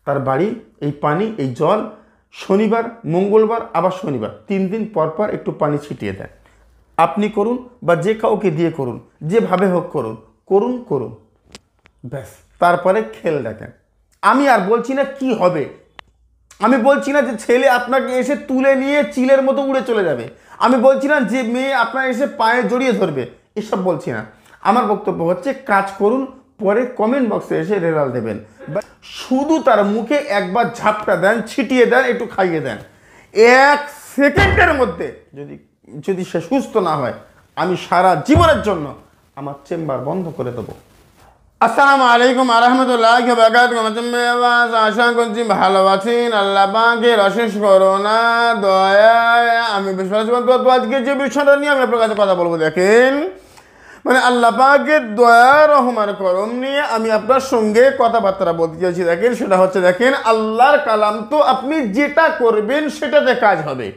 তার বাড়ি, এই পানি, এই জল শনিবার, মঙ্গলবার, আবার শনিবার 3 দিন পর পর একটু পানি ছিটিয়ে দেন। আপনি করুন বা যে কাউকে দিয়ে করুন, যেভাবে হোক করুন, করুন করুন ব্যাস। তারপরে খেল দেখেন। আমি আর বলছি না কি হবে, আমি বলছি না যে ছেলে আপনাকে এসে তুলে নিয়ে চিলের মতো উড়ে চলে যাবে, আমি বলছি না যে মেয়ে আপনার এসে পায়ে জড়িয়ে ধরবে, এসব বলছি না। আমার বক্তব্য হচ্ছে কাজ করুন, পরে কমেন্ট বক্সে এসে রেজাল্ট দেবেন। শুধু তার মুখে একবার ঝাপটা দেন, ছিটিয়ে দেন, একটু খাইয়ে দেন, 1 সেকেন্ডের মধ্যে যদি যদি সে সুস্থ না হয়, আমি সারা জীবনের জন্য আমার চেম্বার বন্ধ করে দেবো। আসসালামু আলাইকুম আরহামতুল্লাহি ওয়া বারাকাতুহু। আশা করছি ভালো আছেন। আল্লাহ পাকের অশেষ করুণা দয়ায় আমি বিশ্বাস করব। তো আজকে যে বিষয়টা নিয়ে আমি আপনার কাছে কথা বলবো, দেখেন মানে আল্লাহ পাকের দয়া রহমান করম নিয়ে আমি আপনার সঙ্গে কথাবার্তা বলতে চাইছি। দেখেন সেটা হচ্ছে, দেখেন আল্লাহর কালাম তো আপনি যেটা করবেন সেটাতে কাজ হবে,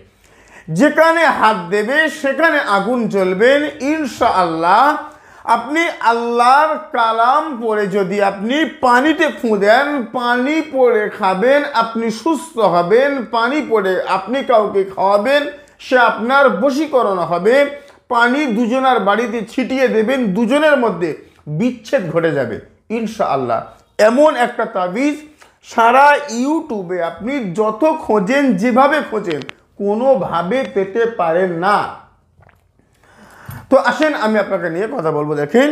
যেখানে হাত দেবে সেখানে আগুন জ্বলবেন ইনশাআল্লাহ। আপনি আল্লাহর কালাম পড়ে যদি আপনি পানিতে ফু দেন, পানি পড়ে খাবেন, আপনি সুস্থ হবেন। পানি পড়ে আপনি কাউকে খাওয়াবেন, সে আপনার বশীকরণ হবে। পানি দুজনের বাড়িতে ছিটিয়ে দেবেন, দুজনের মধ্যে বিচ্ছেদ ঘটে যাবে ইনশাআল্লাহ। এমন একটা তাবিজ সারা ইউটিউবে আপনি যত খোঁজেন, যেভাবে খোঁজেন, কোনোভাবে পেতে পারেন না। তো আসেন আমি আপনাকে নিয়ে কথা বলবো। দেখেন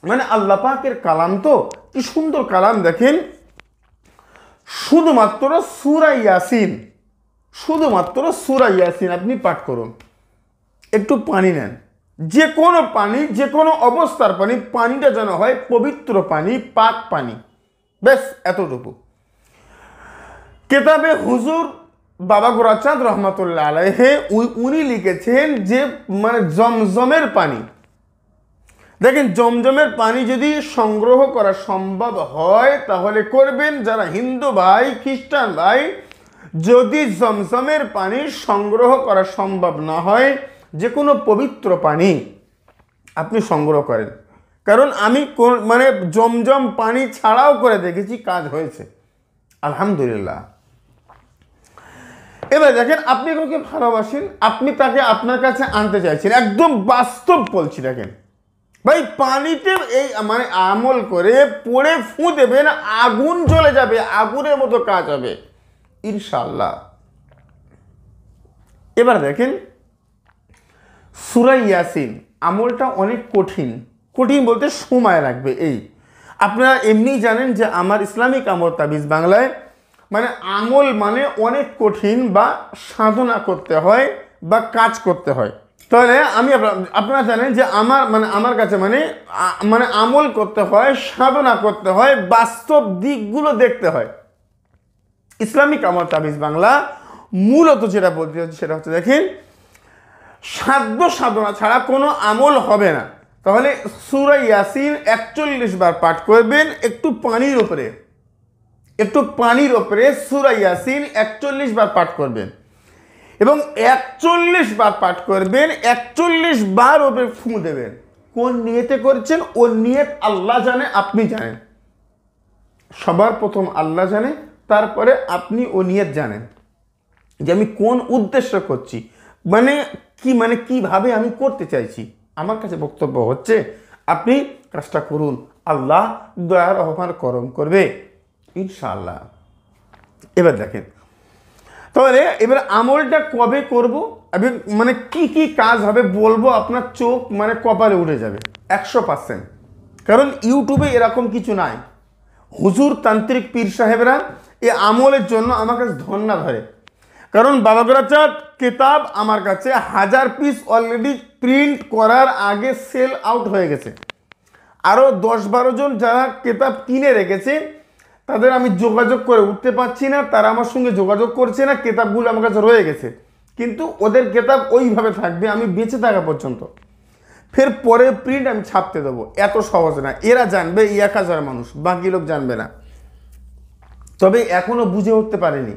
মানে আল্লাহ পাকের কালাম তো কি সুন্দর কালাম। দেখেন শুধুমাত্র সূরা ইয়াসিন, শুধুমাত্র সূরা ইয়াসিন আপনি পাঠ করুন। একটু পানি নেন, যে কোনো পানি, যে কোনো অবস্থার পানি, পানিটা যেন হয় পবিত্র পানি, পাক পানি, ব্যাস এতটুকু। কেতাবে হুজুর বাবা গোরাচাঁদ রহমতুল্লাহ আলাইহি উনি লিখেছেন যে মানে জমজমের পানি, দেখেন জমজমের পানি যদি সংগ্রহ করা সম্ভব হয় তাহলে করবেন। যারা হিন্দু ভাই, খ্রিস্টান ভাই, যদি জমজমের পানি সংগ্রহ করা সম্ভব না হয়, যে কোনো পবিত্র পানি আপনি সংগ্রহ করেন। কারণ আমি মানে জমজম পানি ছাড়াও করে দেখেছি, কাজ হয়েছে আলহামদুলিল্লাহ। এবার দেখেন আপনি কাউকে ভালোবাসেন, আপনি তাকে আপনার কাছে আনতে চাইছেন, একদম বাস্তব বলছি। দেখেন ভাই পানিতে এই মানে আমল করে পড়ে ফু দেবেন, আগুন জ্বলে যাবে, আগুনের মতো কাজ হবে ইনশাআল্লাহ। এবার দেখেন সূরা ইয়াসিন আমলটা অনেক কঠিন, কঠিন বলতে সময় লাগবে। এই আপনারা এমনি জানেন যে আমার ইসলামিক আমল তাবিজ বাংলায় মানে আমল মানে অনেক কঠিন বা সাধনা করতে হয় বা কাজ করতে হয়। তাহলে আমি আপনারা জানেন যে আমার কাছে মানে আমল করতে হয়, সাধনা করতে হয়, বাস্তব দিকগুলো দেখতে হয়। ইসলামিক আমল তাবিজ বাংলা মূলত যেটা বলতে হচ্ছে সেটা হচ্ছে, দেখেন সাধ্য সাধনা ছাড়া কোনো আমল হবে না। তাহলে সূরা ইয়াসিন 41 বার পাঠ করবেন, একটু পানির উপরে, একটু পানির উপরে সূরা ইয়াসিন 41 বার পাঠ করবেন এবং 41 বার পাঠ করবেন, 41 বার ওপরে ফু দেবেন। কোন নিয়তে করছেন ও নিয়ত আল্লাহ জানে, আপনি জানেন। সবার প্রথম আল্লাহ জানে, তারপরে আপনি ও নিয়ত জানেন যে আমি কোন উদ্দেশ্য করছি, মানে কিভাবে আমি করতে চাইছি। আমার কাছে বক্তব্য হচ্ছে আপনি কাজটা করুন, আল্লাহ দয়ার রহমান করম করবে ইনশাআল্লাহ। এবার দেখেন তাহলে এবার আমলটা কবে করব, আমি মানে কি কি কাজ হবে বলবো, আপনার চোখ মানে কপালে উঠে যাবে 100%। কারণ ইউটিউবে এরকম কিছু নাই। হুজুর তান্ত্রিক পীর সাহেবরা এই আমলের জন্য আমার কাছে ধন্না ধরে। কারণ বাবা গোরাচাঁদ কিতাব আমার কাছে 1000 পিস অলরেডি প্রিন্ট করার আগে সেল আউট হয়ে গেছে। আরও 10-12 জন যারা কিতাব কিনে রেখেছে তাদের আমি যোগাযোগ করে উঠতে পারছি না, তারা আমার সঙ্গে যোগাযোগ করছে না, কিতাবগুলো আমার কাছে রয়ে গেছে। কিন্তু ওদের কিতাব ওইভাবে থাকবে আমি বেঁচে থাকা পর্যন্ত। ফের পরে প্রিন্ট আমি ছাপতে দেবো, এত সহজ না। এরা জানবে 1000 মানুষ, বাকি লোক জানবে না। তবে এখনও বুঝে উঠতে পারেনি,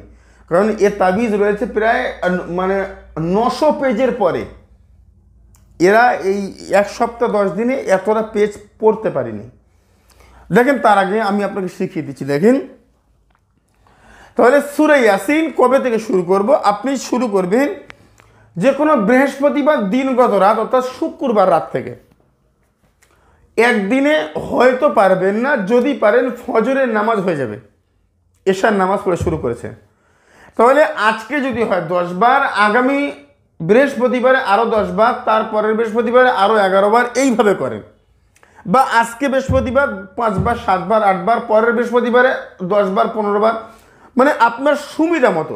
কারণ এ তাবিজ রয়েছে প্রায় মানে 900 পেজের পরে। এরা এই 1 সপ্তাহ 10 দিনে এতটা পেজ পড়তে পারেনি। দেখেন তার আগে আমি আপনাকে শিখিয়ে দিচ্ছি। দেখেন তাহলে সূরা ইয়াসিন কবে থেকে শুরু করব? আপনি শুরু করবেন যে কোনো বৃহস্পতিবার দিনগত রাত, অর্থাৎ শুক্রবার রাত থেকে। একদিনে হয়তো পারবেন না, যদি পারেন ফজরের নামাজ হয়ে যাবে, এশার নামাজ পড়ে শুরু করেছে, তাহলে আজকে যদি হয় 10 বার, আগামী বৃহস্পতিবারে আরও 10 বার, তারপরের বৃহস্পতিবারে আরও 11 বার, এইভাবে করেন। বা আজকে বৃহস্পতিবার 5 বার, 7 বার, 8 বার, পরের বৃহস্পতিবারে 10 বার, 15 বার, মানে আপনার সুবিধা মতো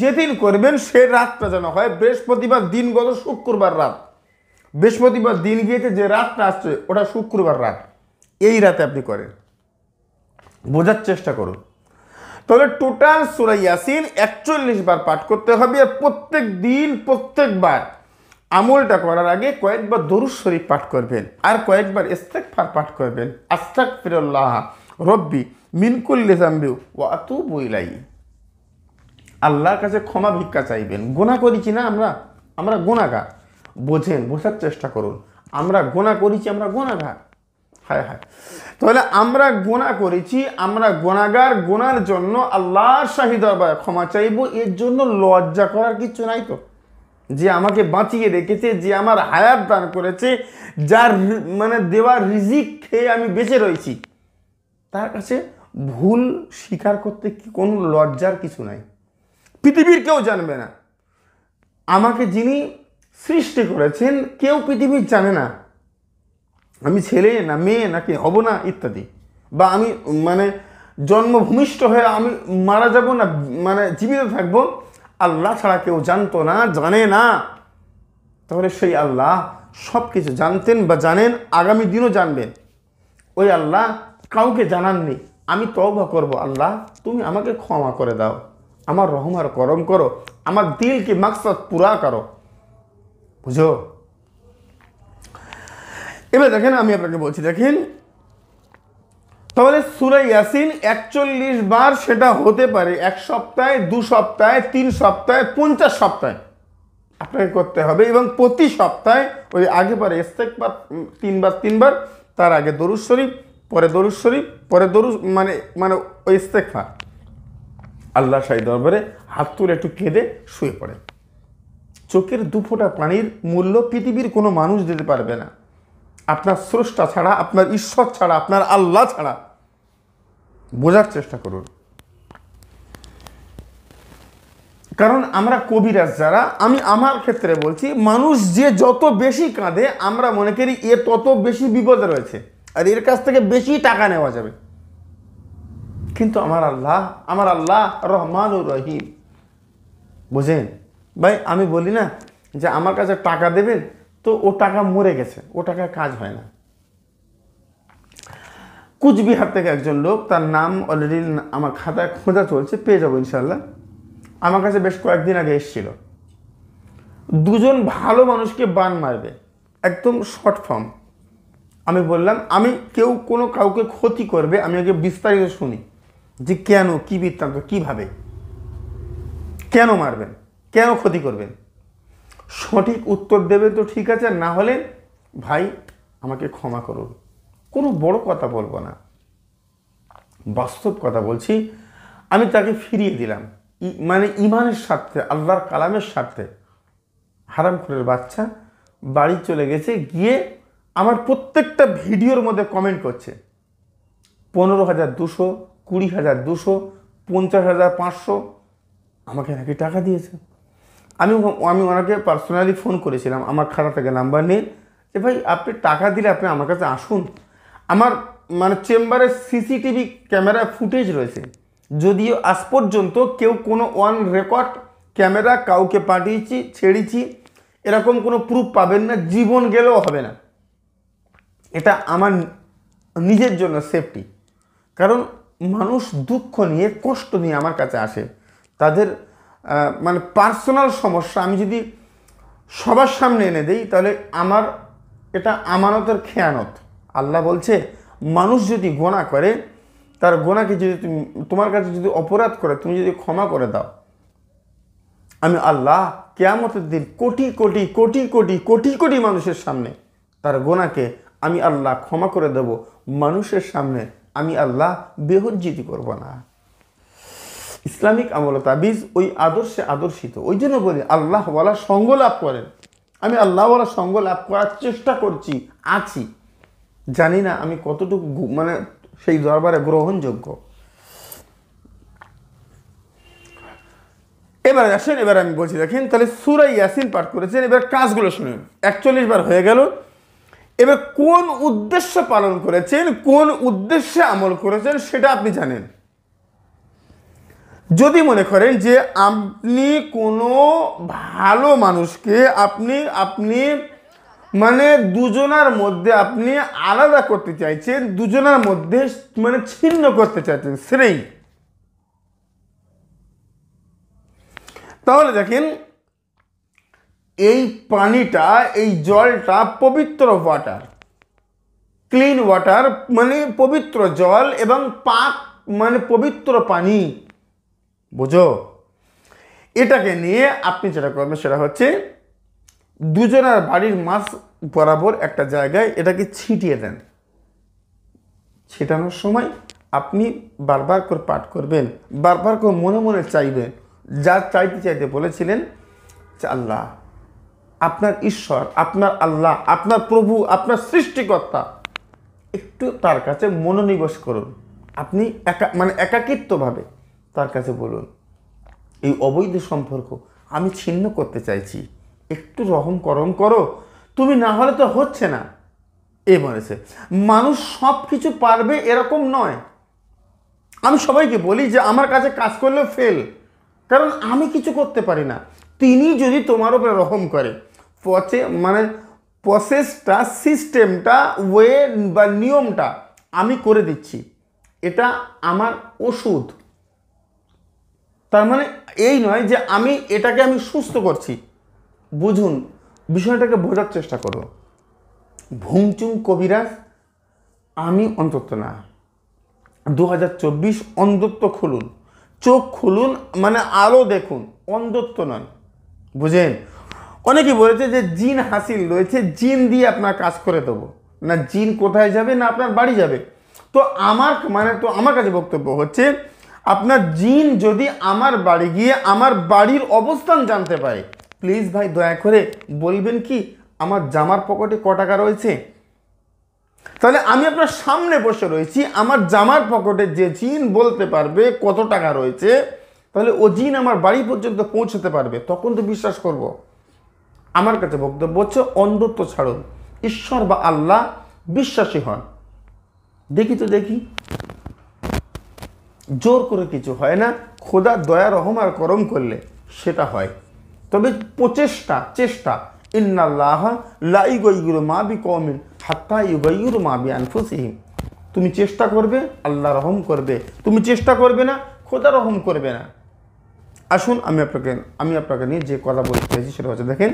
যেদিন করবেন সে রাতটা যেন হয় বৃহস্পতিবার দিনগত শুক্রবার রাত। বৃহস্পতিবার দিন গিয়েছে, যে রাতটা আসছে ওটা শুক্রবার রাত, এই রাতে আপনি করেন, বোঝার চেষ্টা করুন। তাহলে টোটাল সূরা ইয়াসিন 41 বার পাঠ করতে হবে। আর প্রত্যেক দিন প্রত্যেকবার আমলটা করার আগে কয়েকবার দরুদ শরীফ পাঠ করবেন, আর কয়েকবার ইস্তিগফার পাঠ করবেন। আস্তাগফিরুল্লাহ রব্বি মিন কুল্লি যামবি ওয়া আতুবু ইলাইহি। আল্লাহর কাছে ক্ষমা ভিক্ষা চাইবেন। গুনাহ করেছি না আমরা গুনাহগার, বোঝার চেষ্টা করুন। আমরা গুনাহ করেছি, আমরা গুনাহগার। হায় হায়, তাহলে আমরা গুনাহ করেছি, আমরা গুনাহগার, গুনার জন্য আল্লাহর শাহী দরবারে ক্ষমা চাইবো। এর জন্য লজ্জা করার কিছু নাই তো। যে আমাকে বাঁচিয়ে রেখেছে, যে আমার হায়াত দান করেছে, যার মানে দেওয়া রিজিক খেয়ে আমি বেঁচে রয়েছি, তার কাছে ভুল স্বীকার করতে কি কোনো লজ্জার কিছু নাই। পৃথিবীর কেউ জানবে না আমাকে যিনি সৃষ্টি করেছেন, কেউ পৃথিবীর জানে না আমি ছেলে না মেয়ে নাকি হব না ইত্যাদি, বা আমি মানে জন্মভূমিষ্ঠ হয়ে আমি মারা যাব না মানে জীবিত থাকবো, আল্লাহ ছাড়া কেউ জানতো না, জানে না। তাহলে সেই আল্লাহ সব কিছু জানতেন বা জানেন, আগামী দিনও জানবেন। ওই আল্লাহ কাউকে জানাননি। আমি তওবা করব, আল্লাহ তুমি আমাকে ক্ষমা করে দাও, আমার রহম আর করম করো, আমার দিল কি মাকসাদ পুরা করো, বুঝো। এবার দেখেন, আমি আপনাকে বলছি, দেখেন তাহলে সূরা ইয়াসিন 41 বার, সেটা হতে পারে 1 সপ্তাহে, 2 সপ্তাহে, 3 সপ্তাহে, 50 সপ্তাহে আপনাকে করতে হবে। এবং প্রতি সপ্তাহে ওই আগে পরে ইস্তিগফার 3 বার 3 বার, তার আগে দরুদ শরীফ, পরে দরুদ শরীফ, পরে দরুদ মানে ওই ইস্তিগফার। আল্লাহ শাহী দরবারে হাত তুলে একটু কেঁদে শুয়ে পড়ে। চোখের 2 ফোঁটা পানির মূল্য পৃথিবীর কোনো মানুষ দিতে পারবে না, আপনার স্রষ্টা ছাড়া, আপনার ঈশ্বর ছাড়া, আপনার আল্লাহ ছাড়া। বোঝার চেষ্টা করুন। কারণ আমরা কবিরাজ যারা, আমি আমার ক্ষেত্রে বলছি, মানুষ যে যত বেশি কাঁদে আমরা মনে করি এ তত বেশি বিপদে রয়েছে আর এর কাছ থেকে বেশি টাকা নেওয়া যাবে। কিন্তু আমার আল্লাহ রহমানুর রহিম, বুঝেন ভাই। আমি বলি না যে আমার কাছে টাকা দেবেন, তো ও টাকা মরে গেছে, ও টাকায় কাজ হয় না। কুচবিহার থেকে একজন লোক, তার নাম অলরেডি আমার খাতায় খোঁজা চলছে, পেয়ে যাবো ইনশাল্লাহ, আমার কাছে বেশ কয়েকদিন আগে এসেছিল। 2 জন ভালো মানুষকে বান মারবে, একদম শর্ট ফর্ম। আমি বললাম, আমি কাউকে ক্ষতি করবে, আমি আগে বিস্তারিত শুনি যে কেন, কি বৃত্তান্ত, কিভাবে, কেন মারবেন, কেন ক্ষতি করবেন। সঠিক উত্তর দেবে তো ঠিক আছে, না হলে ভাই আমাকে ক্ষমা করুন। কোনো বড় কথা বলবো না, বাস্তব কথা বলছি। আমি তাকে ফিরিয়ে দিলাম, মানে ইমানের স্বার্থে, আল্লাহর কালামের স্বার্থে। হারামখোরের বাচ্চা বাড়ি চলে গেছে, গিয়ে আমার প্রত্যেকটা ভিডিওর মধ্যে কমেন্ট করছে 15,200, 20,200, 50,500 আমাকে নাকি টাকা দিয়েছে। আমি ওনাকে পার্সোনালি ফোন করেছিলাম, আমার খাতা থেকে নাম্বার নিয়ে, যে ভাই আপনি টাকা দিলে আপনি আমার কাছে আসুন। আমার মানে চেম্বারে সিসিটিভি ক্যামেরা ফুটেজ রয়েছে, যদিও আজ পর্যন্ত কেউ কোনো অন রেকর্ড ক্যামেরা কাউকে পাঠিয়েছি, ছেড়েছি, এরকম কোনো প্রুফ পাবেন না, জীবন গেলেও হবে না। এটা আমার নিজের জন্য সেফটি। কারণ মানুষ দুঃখ নিয়ে, কষ্ট নিয়ে আমার কাছে আসে, তাদের মানে পার্সোনাল সমস্যা আমি যদি সবার সামনে এনে দেই, তাহলে আমার এটা আমানতের খেয়ানত। আল্লাহ বলছে, মানুষ যদি গোনা করে, তার গোনাকে যদি তোমার কাছে যদি অপরাধ করে, তুমি যদি ক্ষমা করে দাও, আমি আল্লাহ কিয়ামতের দিন কোটি কোটি কোটি কোটি কোটি কোটি মানুষের সামনে তার গোনাকে আমি আল্লাহ ক্ষমা করে দেব। মানুষের সামনে আমি আল্লাহ বেহুজ্জতি করব না। ইসলামিক আমল তাবিজ ওই আদর্শে আদর্শিত। ওই জন্য বলি আল্লাহ ওয়ালা সঙ্গ লাভ করেন। আমি আল্লাহ ওয়ালা সঙ্গ লাভ করার চেষ্টা করছি, আছি, জানি না আমি কতটুকু মানে সেই দরবারে গ্রহণযোগ্য। এবার আসেন, এবার আমি বলছি দেখেন, তাহলে সূরা ইয়াসিন পাঠ করেছেন, এবার কাজগুলো শুনুন। 41 বার হয়ে গেল। এবার কোন উদ্দেশ্য পালন করেছেন, কোন উদ্দেশ্যে আমল করেছেন সেটা আপনি জানেন। যদি মনে করেন যে আপনি কোনো ভালো মানুষকে আপনি মানে দুজনার মধ্যে আপনি আলাদা করতে চাইছেন, দুজনার মধ্যে মানে ছিন্ন করতে চাইছেন শ্রেণী, তাহলে দেখেন এই পানিটা, এই জলটা পবিত্র ওয়াটার, ক্লিন ওয়াটার মানে পবিত্র জল, এবং পাক মানে পবিত্র পানি, বুঝো? এটাকে নিয়ে আপনি যেটা করবেন সেটা হচ্ছে দুজনের বাড়ির মাঝ বরাবর একটা জায়গায় এটাকে ছিটিয়ে দেন। ছিটানোর সময় আপনি বারবার করে পাঠ করবেন, বারবার করে মনে মনে চাইবেন, যা চাইতে চাইতে বলেছিলেন যে আল্লাহ, আপনার ঈশ্বর, আপনার আল্লাহ, আপনার প্রভু, আপনার সৃষ্টিকর্তা, একটু তার কাছে মনোনিবেশ করুন। আপনি একাকিত্বভাবে তার কাছে বলুন, এই অবৈধ সম্পর্ক আমি ছিন্ন করতে চাইছি, একটু রহম করম করো তুমি, না হলে তো হচ্ছে না। এ বলেছে মানুষ সব কিছু পারবে এরকম নয়। আমি সবাইকে বলি যে আমার কাছে কাজ করলেও ফেল, কারণ আমি কিছু করতে পারি না। তিনি যদি তোমার উপরে রহম করে, প্রসেসটা, সিস্টেমটা, ওয়ে বা নিয়মটা আমি করে দিচ্ছি, এটা আমার ওষুধ। তার মানে এই নয় যে এটাকে আমি সুস্থ করছি। বুঝুন, বিষয়টাকে বোঝার চেষ্টা করো। ভুংচুং কবিরাজ আমি অন্তত না। 2024 অন্ধত্ব খুলুন, চোখ খুলুন, মানে আলো দেখুন, অন্ধত্ব নয়, বুঝেন? অনেকে বলেছে যে জিন হাসিল রয়েছে, জিন দিয়ে আপনার কাজ করে দেবো না। জিন কোথায় যাবে? না আপনার বাড়ি যাবে। তো আমার কাছে বক্তব্য হচ্ছে, আপনার জিন যদি আমার বাড়ি গিয়ে আমার বাড়ির অবস্থান জানতে পারে, প্লিজ ভাই দয়া করে বলবেন কি আমার জামার পকেটে ক টাকা রয়েছে? তাহলে আমি আপনার সামনে বসে রয়েছি, আমার জামার পকেটে যে জিন বলতে পারবে কত টাকা রয়েছে, তাহলে ও জিন আমার বাড়ি পর্যন্ত পৌঁছতে পারবে, তখন তো বিশ্বাস করব। আমার কাছে বক্তব্য হচ্ছে অন্ধত্ব ছাড়ুন, ঈশ্বর বা আল্লাহ বিশ্বাসী হন। দেখি জোর করে কিছু হয় না, খোদা দয়া রহম আর করম করলে সেটা হয়। তবে চেষ্টা ইন্নাল্লাহ লা ইউগাইয়িরু মা বিকওমিন হাত্তা ইউগাইয়িরু মা বিআনফুসিহিম। তুমি চেষ্টা করবে, আল্লাহ রহম করবে। তুমি চেষ্টা করবে না, খোদা রহম করবে না। আসুন আমি আপনাকে নিয়ে যে কথা বলতে চাইছি সেটা হচ্ছে, দেখেন,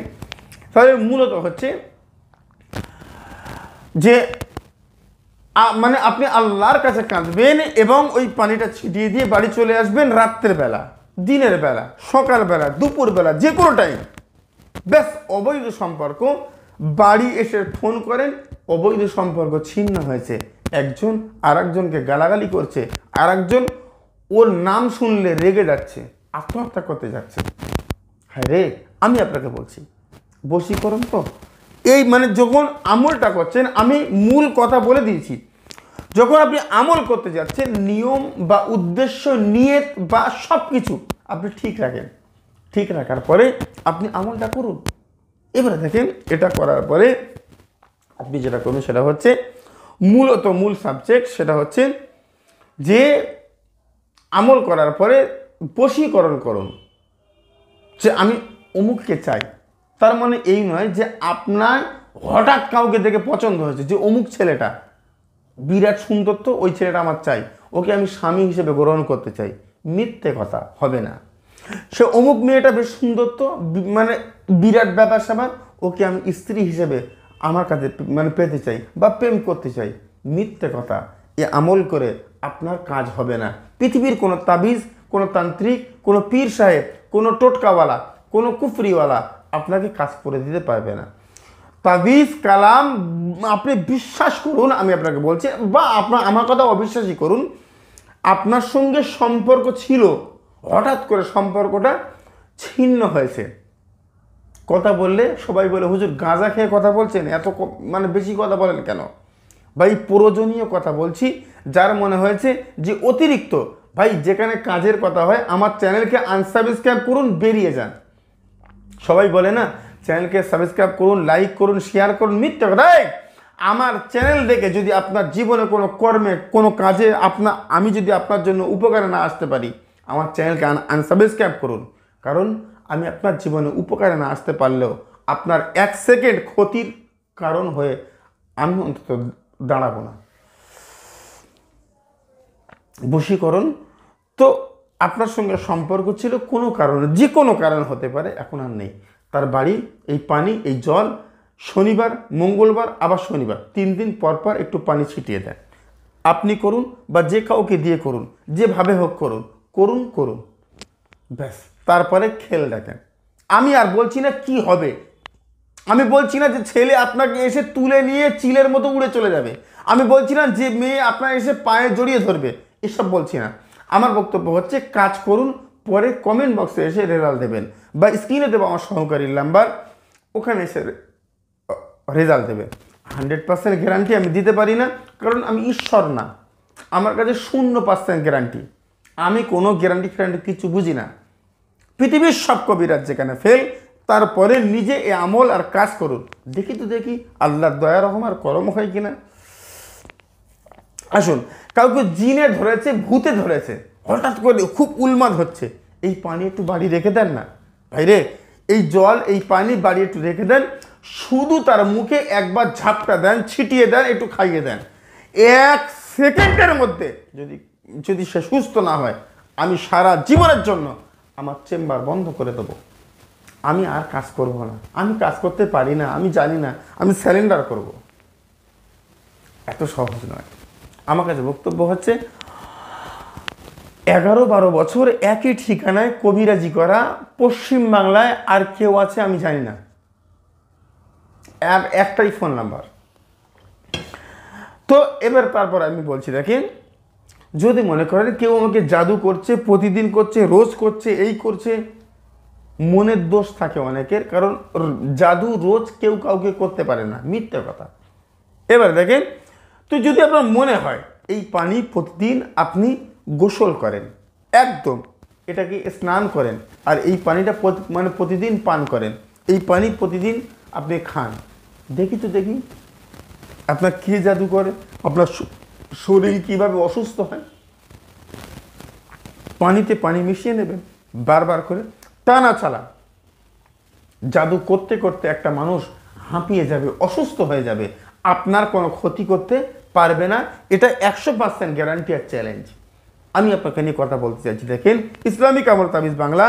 তাহলে মূলত হচ্ছে যে আপনি আল্লাহর কাছে কাঁদবেন এবং ওই পানিটা ছিটিয়ে দিয়ে বাড়ি চলে আসবেন রাত্রের বেলা, দিনের বেলা, সকালবেলা, দুপুরবেলা, যে কোনো টাইম। ব্যাস, অবৈধ সম্পর্ক, বাড়ি এসে ফোন করেন, অবৈধ সম্পর্ক ছিন্ন হয়েছে। একজন আর একজনকে গালাগালি করছে, আর একজন ওর নাম শুনলে রেগে যাচ্ছে, আত্মহত্যা করতে যাচ্ছে। হ্যাঁ রে, আমি আপনাকে বলছি বশীকরণ তো এই যখন আমলটা করছেন, আমি মূল কথা বলে দিয়েছি। যখন আপনি আমল করতে যাচ্ছেন, নিয়ম বা উদ্দেশ্য, নিয়ত বা সব কিছু আপনি ঠিক রাখেন। ঠিক রাখার পরে আপনি আমলটা করুন। এবারে দেখেন, এটা করার পরে আপনি যেটা করুন সেটা হচ্ছে মূল সাবজেক্ট, সেটা হচ্ছে যে আমল করার পরে বশীকরণ করুন যে আমি অমুককে চাই। তার মানে এই নয় যে আপনার হঠাৎ কাউকে দেখে পছন্দ হয়েছে যে অমুক ছেলেটা বিরাট সুন্দর, তো ওই ছেলেটা আমার চাই, ওকে আমি স্বামী হিসেবে গ্রহণ করতে চাই। মিথ্যে কথা, হবে না। সে অমুক মেয়েটা বেশ সুন্দর, তো বিরাট ব্যাপার স্যাপার, ওকে আমি স্ত্রী হিসেবে আমার কাছে পেতে চাই বা প্রেম করতে চাই। মিথ্যে কথা। এ আমল করে আপনার কাজ হবে না। পৃথিবীর কোনো তাবিজ, কোনো তান্ত্রিক, কোনো পীর সাহেব, কোনো টোটকাওয়ালা, কোনো কুফরিওয়ালা আপনাকে কাজ করে দিতে পারবে না। তাবিজ কালাম আপনি বিশ্বাস করুন, আমি আপনাকে বলছি, বা আমার কথা অবিশ্বাসী করুন, আপনার সঙ্গে সম্পর্ক ছিল, হঠাৎ করে সম্পর্কটা ছিন্ন হয়েছে। কথা বললে সবাই বলে হুজুর গাঁজা খেয়ে কথা বলছেন, এত মানে বেশি কথা বলেন কেন? ভাই প্রয়োজনীয় কথা বলছি, যার মনে হয়েছে যে অতিরিক্ত, ভাই যেখানে কাজের কথা হয় আমার চ্যানেলকে আনসাবস্ক্রাইব করুন, বেরিয়ে যান। সবাই বলে না চ্যানেলকে সাবস্ক্রাইব করুন, লাইক করুন, শেয়ার করুন, মিথ্যা কথা। আমার চ্যানেল দেখে যদি আপনার জীবনে কোনো কর্মে কোনো কাজে আমি যদি আপনার জন্য উপকারে না আসতে পারি, আমার চ্যানেলকে আনসাবস্ক্রাইব করুন। কারণ আমি আপনার জীবনে উপকারে না আসতে পারলেও আপনার 1 সেকেন্ড ক্ষতির কারণ হয়ে আমি অন্তত দাঁড়াবো না। বশীকরণ তো আপনার সঙ্গে সম্পর্ক ছিল কোনো কারণে, যে কোনো কারণ হতে পারে, এখন আর নেই। তার বাড়ি এই পানি, এই জল শনিবার, মঙ্গলবার, আবার শনিবার 3 দিন পর পর একটু পানি ছিটিয়ে দেন। আপনি করুন বা যে কাউকে দিয়ে করুন, যেভাবে হোক করুন, করুন করুন ব্যাস। তারপরে খেল দেখেন। আমি আর বলছি না কি হবে, আমি বলছি না যে ছেলে আপনাকে এসে তুলে নিয়ে চিলের মতো উড়ে চলে যাবে, আমি বলছি না যে মেয়ে আপনার এসে পায়ে জড়িয়ে ধরবে, এসব বলছি না। আমার বক্তব্য হচ্ছে কাজ করুন, পরে কমেন্ট বক্সে এসে রেজাল্ট দেবেন, বা স্ক্রিনে দেবো আমার সহকারীর নাম্বার, ওখানে এসে রেজাল্ট দেবে। 100% গ্যারান্টি আমি দিতে পারি না, কারণ আমি ঈশ্বর না, আমার কাছে 0% গ্যারান্টি। আমি কোনো গ্যারান্টি কিছু বুঝি না। পৃথিবীর সব কবিরাজ যেখানে ফেল, তারপরে নিজে এ আমল আর কাজ করুন, দেখি তো দেখি আল্লাহর দয়া রহম আর করম হয় কিনা। আসুন, কাউকে জিনে ধরেছে, ভূতে ধরেছে, হঠাৎ করে খুব উন্মাদ হচ্ছে, এই পানি একটু বাড়ি রেখে দেন না ভাইরে, এই জল এই পানি বাড়ি একটু রেখে দেন, শুধু তার মুখে একবার ঝাপটা দেন, ছিটিয়ে দেন, একটু খাইয়ে দেন। 1 সেকেন্ডের মধ্যে যদি সে সুস্থ না হয়, আমি সারা জীবনের জন্য আমার চেম্বার বন্ধ করে দেবো। আমি আর কাজ করব না, আমি কাজ করতে পারি না, আমি জানি না, আমি স্যালেন্ডার করব। এত সহজ নয়। আমার কাছে বক্তব্য হচ্ছে 11-12 বছর একই ঠিকানায় কবিরাজি করা পশ্চিমবাংলায় আর কেউ আছে আমি জানি না, আর একটাই ফোন নাম্বার। তো এবার তারপর আমি বলছি, দেখেন যদি মনে করেন কেউ আমাকে জাদু করছে, প্রতিদিন করছে, রোজ করছে, এই করছে, মনের দোষ থাকে অনেকের, কারণ জাদু রোজ কেউ কাউকে করতে পারে না, মিথ্যা কথা। এবার দেখেন, তো যদি আপনার মনে হয় এই পানি প্রতিদিন আপনি গোসল করেন, একদম এটাকে স্নান করেন, আর এই পানিটা মানে প্রতিদিন পান করেন, এই পানি প্রতিদিন আপনি খান, দেখি তো দেখি আপনার কী জাদু করে, আপনার শরীর কীভাবে অসুস্থ হয়। পানিতে পানি মিশিয়ে নেবেন বারবার করে, টানা চালা, জাদু করতে করতে একটা মানুষ হাঁপিয়ে যাবে, অসুস্থ হয়ে যাবে, আপনার কোনো ক্ষতি করতে পারবে না। এটা 100% গ্যারান্টি আর চ্যালেঞ্জ। আমি আপনাকে নিয়ে কথা বলতে চাইছি। দেখেন, ইসলামিক আমল তাবিজ বাংলা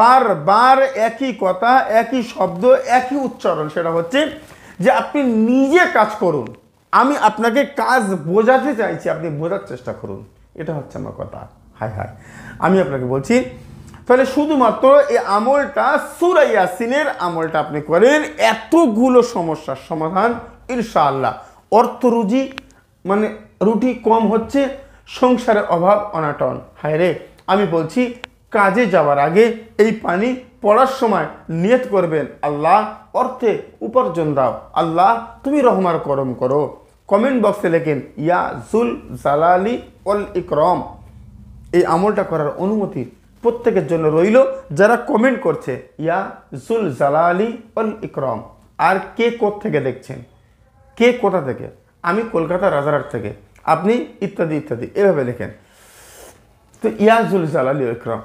বারবার একই কথা, একই শব্দ, একই উচ্চারণ, সেটা হচ্ছে যে আপনি নিজে কাজ করুন। আমি আপনাকে কাজ বোঝাতে চাইছি, আপনি বোঝার চেষ্টা করুন, এটা হচ্ছে আমার কথা। হায় হায়, আমি আপনাকে বলছি, তাহলে শুধুমাত্র এই আমলটা, সূরা ইয়াসিনের আমলটা আপনি করেন, এতগুলো সমস্যার সমাধান ইনশাআল্লাহ। অর্থরুজি মানে রুটি কম হচ্ছে, সংসারের অভাব অনাটন, হায় রে, আমি বলছি কাজে যাওয়ার আগে এই পানি পড়ার সময় নিয়ত করবেন, আল্লাহ অর্থে উপার্জন দাও, আল্লাহ তুমি রহমার করম করো। কমেন্ট বক্সে লেখেন ইয়া জুল জালালি ওয়াল ইকরাম। এই আমলটা করার অনুমতি প্রত্যেকের জন্য রইল যারা কমেন্ট করছে ইয়া জুল জালালি ওয়াল ইকরাম। আর কে কোত্থেকে দেখছেন, কে কোথা থেকে? আমি কলকাতা রাজারহাট থেকে, আপনি ইত্যাদি ইত্যাদি, এভাবে লেখেন। তো ইয়া জুল জালালি ওয়াল ইকরাম।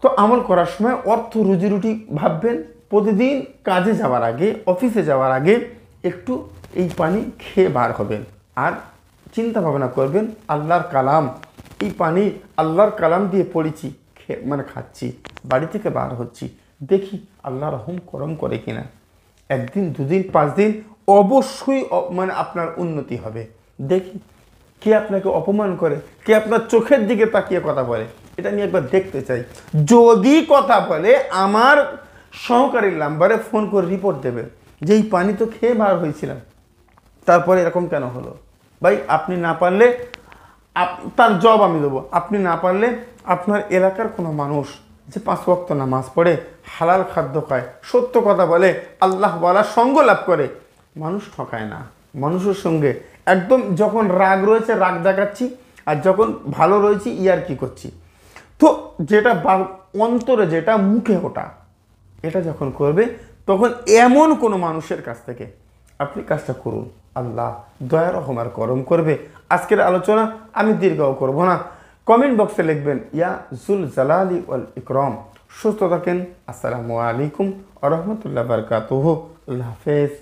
তো আমল করার সময় অর্থ রুজি রুটি ভাববেন, প্রতিদিন কাজে যাওয়ার আগে, অফিসে যাওয়ার আগে একটু এই পানি খেয়ে বার হবেন, আর চিন্তা ভাবনা করবেন আল্লাহর কালাম, এই পানি আল্লাহর কালাম দিয়ে পড়েছি, মানে খাচ্ছি, বাড়ি থেকে বার হচ্ছি, দেখি আল্লাহ রহম করম করে কিনা। 1 দিন 2 দিন 5 দিন অবশ্যই মানে আপনার উন্নতি হবে। দেখি কে আপনাকে অপমান করে, কে আপনার চোখের দিকে তাকিয়ে কথা বলে, এটা আমি একবার দেখতে চাই। যদি কথা বলে আমার সহকারীর নাম্বারে ফোন করে রিপোর্ট দেবে যে এই পানি তো খেয়ে বার হয়েছিলাম, তারপরে এরকম কেন হলো। ভাই আপনি না পারলে তার জব আমি দেবো, আপনি না পারলে আপনার এলাকার কোনো মানুষ যে 5 ওয়াক্ত নামাজ পড়ে, হালাল খাদ্য খায়, সত্য কথা বলে, আল্লাহ ওয়ালার সঙ্গ লাভ করে, মানুষ ঠকায় না। মানুষের সঙ্গে একদম যখন রাগ রয়েছে রাগ দেখাচ্ছি, আর যখন ভালো রয়েছি ইয়ার কি করছি। তো যেটা অন্তরে যেটা মুখে ওটা, এটা যখন করবে তখন এমন কোনো মানুষের কাছ থেকে আপনি কাজটা করুন, আল্লাহ দয়া রহম আর করম করবে। আজকের আলোচনা আমি দীর্ঘ করব না, কমেন্ট বক্সে লিখবেন ইয়া জুল জালালি ওয়াল ইকরাম। সুস্থ থাকেন। আসসালামু আলাইকুম ওয়া রাহমাতুল্লাহি ওয়া বারাকাতুহু। আল্লাহ হাফেজ।